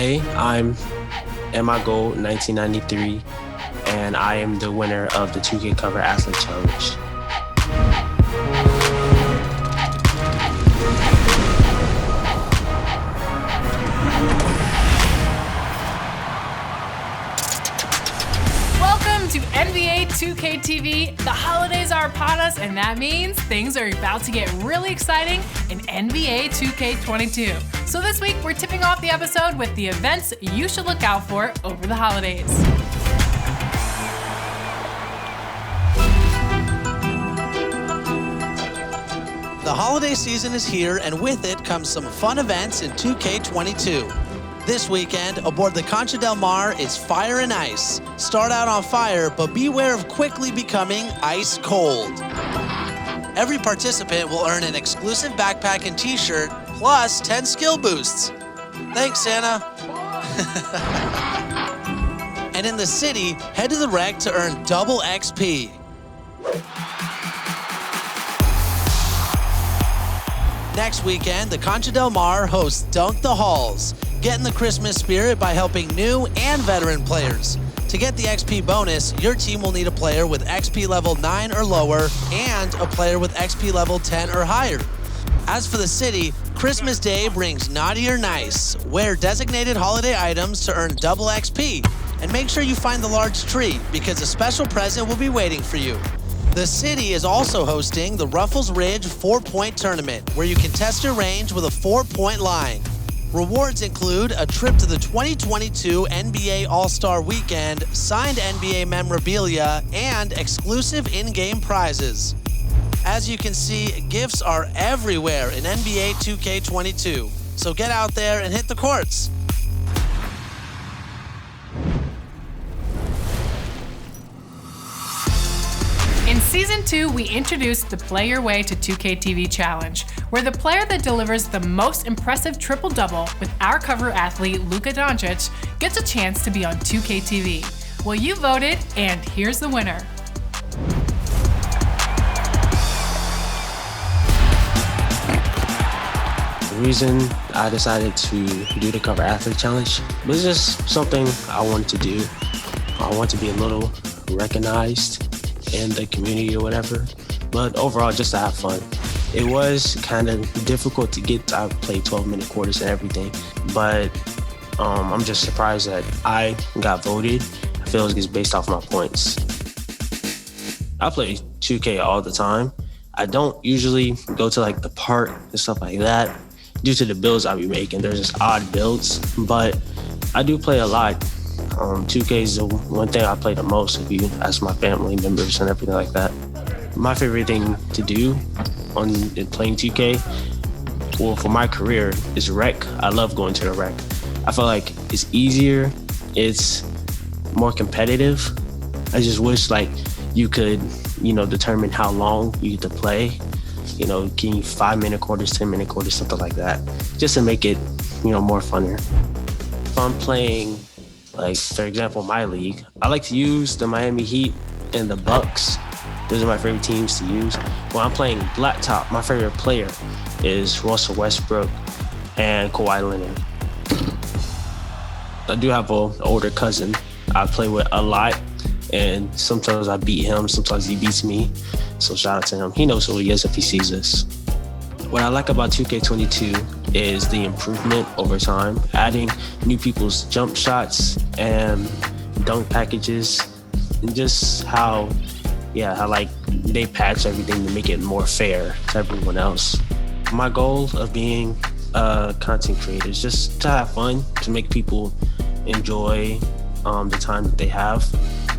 Hey, I'm Emma Gold 1993, and I am the winner of the 2K Cover Athlete Challenge. Welcome to NBA 2K TV. The holidays are upon us, and that means things are about to get really exciting in NBA 2K22. So this week, we're tipping off the episode with the events you should look out for over the holidays. The holiday season is here, and with it comes some fun events in 2K22. This weekend, aboard the Cancha Del Mar is Fire and Ice. Start out on fire, but beware of quickly becoming ice cold. Every participant will earn an exclusive backpack and t-shirt, plus 10 skill boosts. Thanks, Santa. And in the city, head to the wreck to earn double XP. Next weekend, the Cancha Del Mar hosts Dunk the Halls. Get in the Christmas spirit by helping new and veteran players. To get the XP bonus, your team will need a player with XP level 9 or lower and a player with XP level 10 or higher. As for the city, Christmas Day brings Naughty or Nice. Wear designated holiday items to earn double XP. And make sure you find the large tree, because a special present will be waiting for you. The city is also hosting the Ruffles Ridge 4-point tournament, where you can test your range with a 4-point line. Rewards include a trip to the 2022 NBA All-Star Weekend, signed NBA memorabilia, and exclusive in-game prizes. As you can see, gifts are everywhere in NBA 2K22, so get out there and hit the courts. In Season 2, we introduced the Play Your Way to 2K TV Challenge, where the player that delivers the most impressive triple-double with our cover athlete, Luka Doncic, gets a chance to be on 2K TV. Well, you voted, and here's the winner. The reason I decided to do the Cover Athlete Challenge was just something I wanted to do. I want to be a little recognized in the community or whatever, but overall just to have fun. It was kind of difficult to get. I played 12-minute quarters and everything, but I'm just surprised that I got voted. I feel it's based off my points. I play 2K all the time. I don't usually go to like the park and stuff like that due to the builds I'll be making. There's just odd builds, but I do play a lot. 2K is the one thing I play the most with you as my family members and everything like that. My favorite thing to do in playing 2K, well, for my career, is rec. I love going to the rec. I feel like it's easier, it's more competitive. I just wish like you could, determine how long you get to play. Can you 5-minute quarters, 10-minute quarters, something like that, just to make it, more funner. If I'm playing, like, for example, my league, I like to use the Miami Heat and the Bucks. Those are my favorite teams to use. When I'm playing Blacktop, my favorite player is Russell Westbrook and Kawhi Leonard. I do have an older cousin I play with a lot, and sometimes I beat him, sometimes he beats me. So shout out to him. He knows who he is if he sees this. What I like about 2K22 is the improvement over time, adding new people's jump shots and dunk packages, and just how like they patch everything to make it more fair to everyone else. My goal of being a content creator is just to have fun, to make people enjoy the time that they have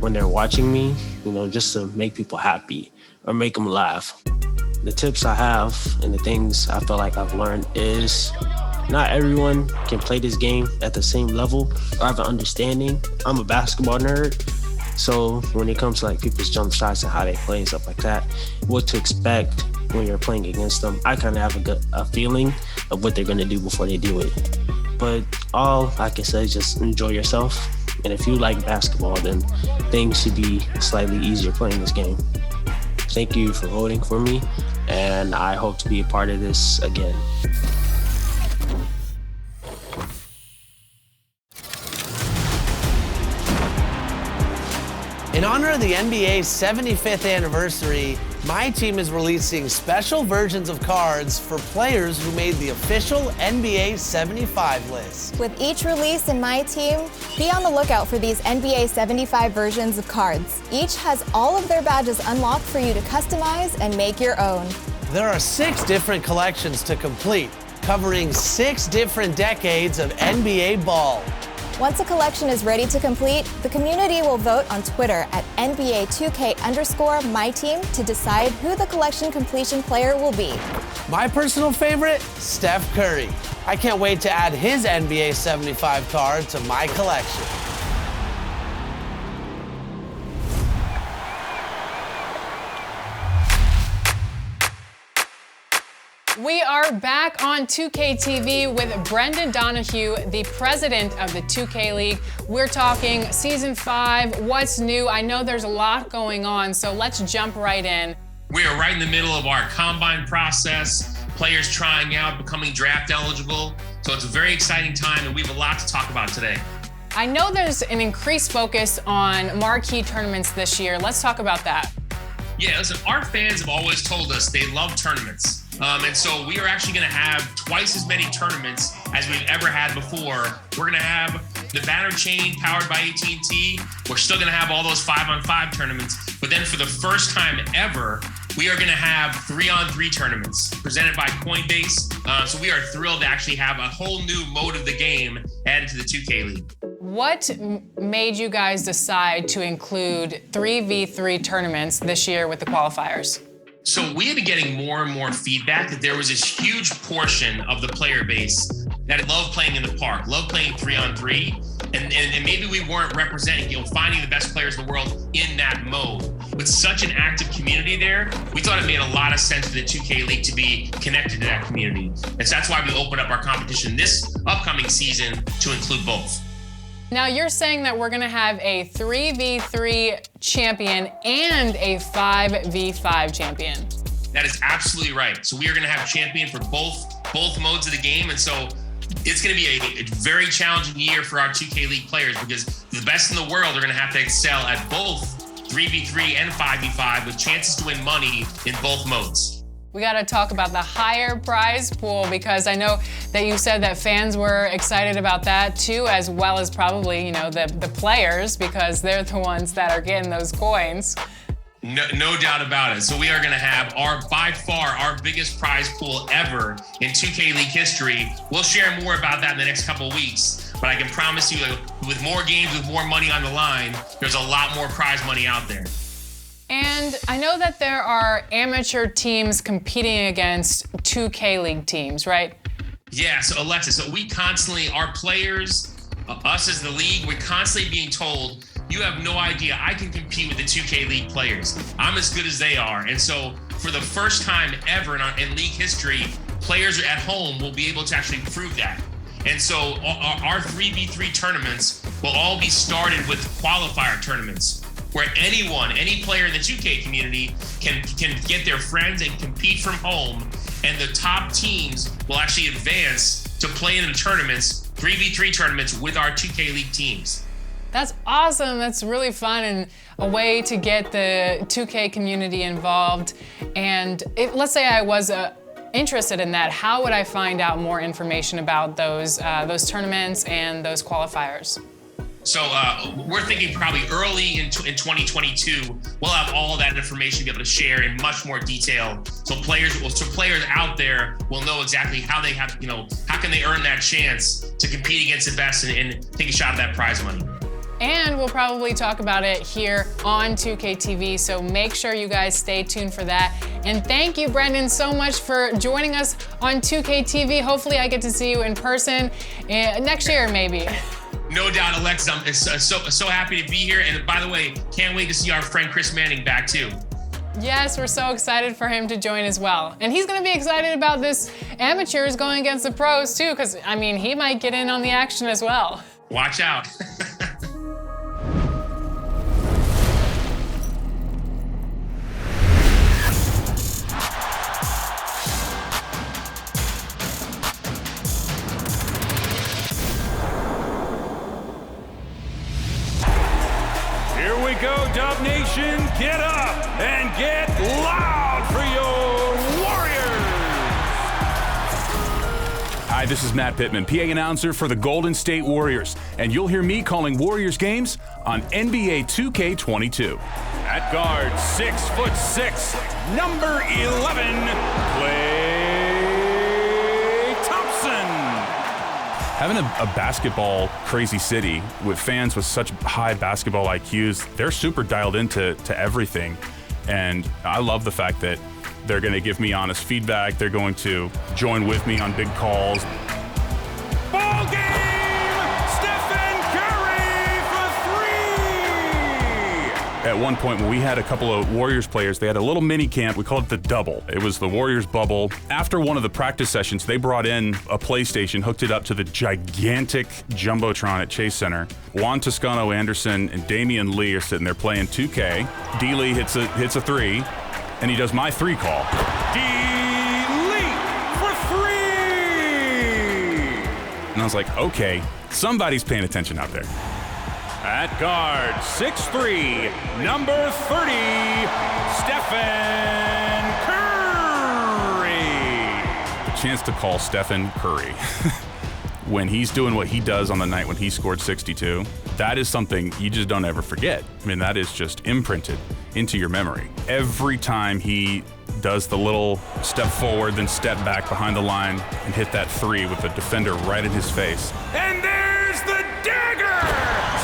when they're watching me, just to make people happy or make them laugh. The tips I have and the things I feel like I've learned is not everyone can play this game at the same level or have an understanding. I'm a basketball nerd, so when it comes to like people's jump shots and how they play and stuff like that, what to expect when you're playing against them, I kind of have a feeling of what they're going to do before they do it. But all I can say is just enjoy yourself. And if you like basketball, then things should be slightly easier playing this game. Thank you for voting for me, and I hope to be a part of this again. In honor of the NBA's 75th anniversary, MyTEAM is releasing special versions of cards for players who made the official NBA 75 list. With each release in MyTEAM, be on the lookout for these NBA 75 versions of cards. Each has all of their badges unlocked for you to customize and make your own. There are 6 different collections to complete, covering 6 different decades of NBA ball. Once a collection is ready to complete, the community will vote on Twitter at NBA2K_MyTEAM to decide who the collection completion player will be. My personal favorite, Steph Curry. I can't wait to add his NBA 75 card to my collection. We are back on 2K TV with Brendan Donohue, the president of the 2K League. We're talking Season 5, what's new? I know there's a lot going on, so let's jump right in. We are right in the middle of our combine process, players trying out, becoming draft eligible. So it's a very exciting time, and we have a lot to talk about today. I know there's an increased focus on marquee tournaments this year. Let's talk about that. Yeah, listen, our fans have always told us they love tournaments. And so we are actually going to have twice as many tournaments as we've ever had before. We're going to have the banner chain powered by AT&T. We're still going to have all those 5-on-5 tournaments. But then for the first time ever, we are going to have 3-on-3 tournaments presented by Coinbase. So we are thrilled to actually have a whole new mode of the game added to the 2K League. What made you guys decide to include 3v3 tournaments this year with the qualifiers? So we have been getting more and more feedback that there was this huge portion of the player base that loved playing in the park, loved playing 3-on-3, and maybe we weren't representing, finding the best players in the world in that mode. With such an active community there, we thought it made a lot of sense for the 2K League to be connected to that community. And so that's why we opened up our competition this upcoming season to include both. Now you're saying that we're gonna have a 3v3 champion and a 5v5 champion. That is absolutely right. So we are gonna have champion for both modes of the game. And so it's gonna be a very challenging year for our 2K League players because the best in the world are gonna have to excel at both 3v3 and 5v5 with chances to win money in both modes. We got to talk about the higher prize pool because I know that you said that fans were excited about that too, as well as probably, the players because they're the ones that are getting those coins. No doubt about it. So we are going to have by far our biggest prize pool ever in 2K League history. We'll share more about that in the next couple of weeks, but I can promise you that with more games, with more money on the line, there's a lot more prize money out there. And I know that there are amateur teams competing against 2K League teams, right? Yeah, so Alexis, our players, us as the league, we're constantly being told, you have no idea, I can compete with the 2K League players. I'm as good as they are. And so for the first time ever in league history, players at home will be able to actually prove that. And so our 3v3 tournaments will all be started with qualifier tournaments, where any player in the 2K community can get their friends and compete from home, and the top teams will actually advance to play in the tournaments, 3v3 tournaments with our 2K League teams. That's awesome. That's really fun and a way to get the 2K community involved. And let's say I was interested in that, how would I find out more information about those tournaments and those qualifiers? So we're thinking probably early in 2022, we'll have all that information to be able to share in much more detail. So players out there will know exactly how they have, how can they earn that chance to compete against the best and take a shot at that prize money. And we'll probably talk about it here on 2K TV, so make sure you guys stay tuned for that. And thank you, Brendan, so much for joining us on 2K TV. Hopefully I get to see you in person next year, maybe. No doubt, Alexis. I'm so happy to be here. And by the way, can't wait to see our friend Chris Manning back too. Yes, we're so excited for him to join as well. And he's gonna be excited about this amateurs going against the pros too, because he might get in on the action as well. Watch out. Here we go, Dub Nation. Get up and get loud for your Warriors. Hi, this is Matt Pitman, PA announcer for the Golden State Warriors, and you'll hear me calling Warriors games on NBA 2K22. At guard, 6'6", number 11, Klay Thompson. Having a basketball crazy city with fans with such high basketball IQs, they're super dialed into everything. And I love the fact that they're going to give me honest feedback. They're going to join with me on big calls. Ball game! Stephen Curry for three! At one point when we had a couple of Warriors players, they had a little mini camp. We called it the double. It was the Warriors bubble. After one of the practice sessions, they brought in a PlayStation, hooked it up to the gigantic Jumbotron at Chase Center. Juan Toscano Anderson and Damian Lee are sitting there playing 2K. D. Lee hits a three. And he does my three call. D-Lee for three! And I was like, okay, somebody's paying attention out there. At guard, 6'3", number 30, Stephen Curry. The chance to call Stephen Curry when he's doing what he does on the night when he scored 62, that is something you just don't ever forget. I mean, that is just imprinted into your memory. Every time he does the little step forward, then step back behind the line and hit that three with the defender right in his face. And there's the dagger!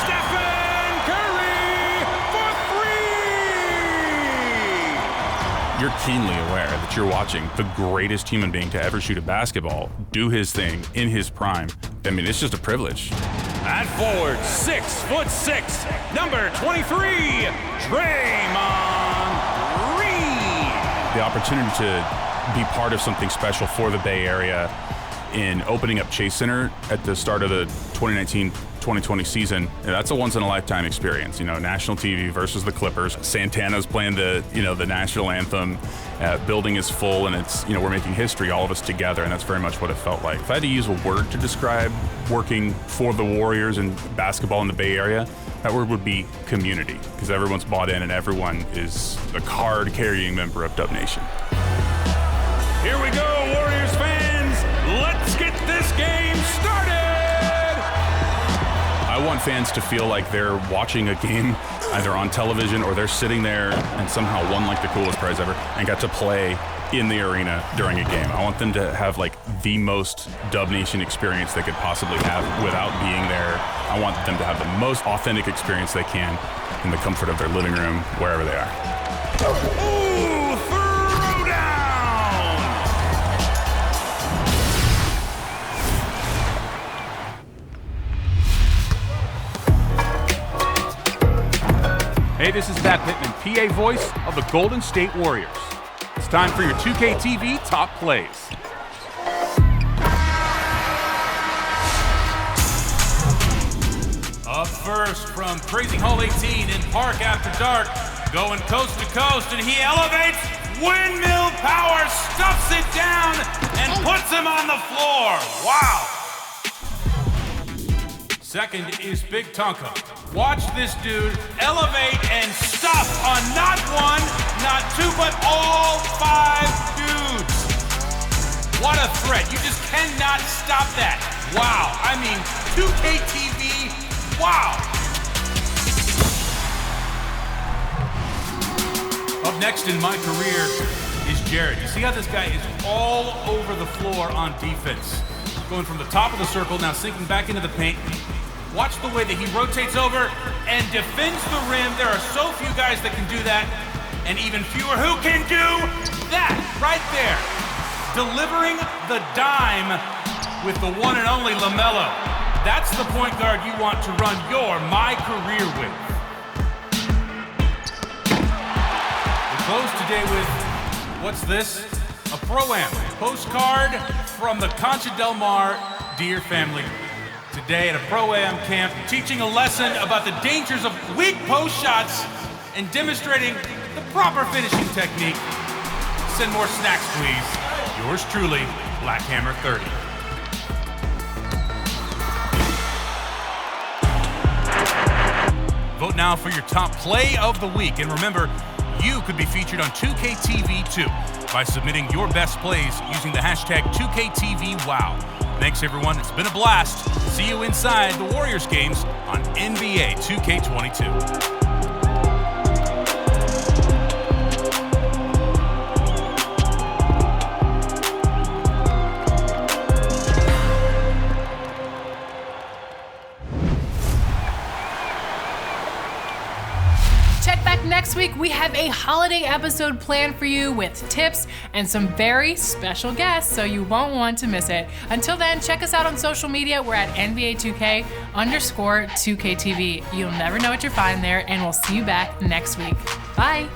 Stephen Curry for three! You're keenly aware that you're watching the greatest human being to ever shoot a basketball do his thing in his prime. I mean, it's just a privilege. At forward, 6'6", number 23, Draymond Green. The opportunity to be part of something special for the Bay Area in opening up Chase Center at the start of the 2019-2020 season, that's a once-in-a-lifetime experience. You know, national TV versus the Clippers. Santana's playing the national anthem. Building is full, and it's, we're making history, all of us together, and that's very much what it felt like. If I had to use a word to describe working for the Warriors and basketball in the Bay Area, that word would be community, because everyone's bought in and everyone is a card-carrying member of Dub Nation. Here we go, Warriors fans! Let's get this game started! I want fans to feel like they're watching a game either on television or they're sitting there and somehow won like the coolest prize ever and got to play in the arena during a game. I want them to have like the most Dub Nation experience they could possibly have without being there. I want them to have the most authentic experience they can in the comfort of their living room, wherever they are. Ooh, throw down! Hey, this is Matt Pitman, PA voice of the Golden State Warriors. It's time for your 2K TV top plays. Up first from Crazy Hall 18 in Park After Dark, going coast to coast, and he elevates, windmill power, stuffs it down, and puts him on the floor. Wow. Second is Big Tonka. Watch this dude elevate and stuff on not one, not two, but all 5 dudes. What a threat. You just cannot stop that. Wow. I mean, 2K TV, wow. Up next in my career is Jared. You see how this guy is all over the floor on defense. Going from the top of the circle, now sinking back into the paint. Watch the way that he rotates over and defends the rim. There are so few guys that can do that, and even fewer who can do that right there. Delivering the dime with the one and only LaMelo. That's the point guard you want to run your My Career with. We close today with, what's this? A Pro-Am postcard from the Cancha Del Mar Dear Family. Today at a Pro-Am camp, teaching a lesson about the dangers of weak post shots and demonstrating the proper finishing technique. Send more snacks, please. Yours truly, Black Hammer 30. Vote now now for your top play of the week. And remember, you could be featured on 2KTV too by submitting your best plays using the hashtag 2KTVWow. Thanks, everyone. It's been a blast. See you inside the Warriors games on NBA 2K22. Next week, we have a holiday episode planned for you with tips and some very special guests, so you won't want to miss it. Until then, check us out on social media. We're at NBA2K_2KTV. You'll never know what you'll find there, and we'll see you back next week. Bye.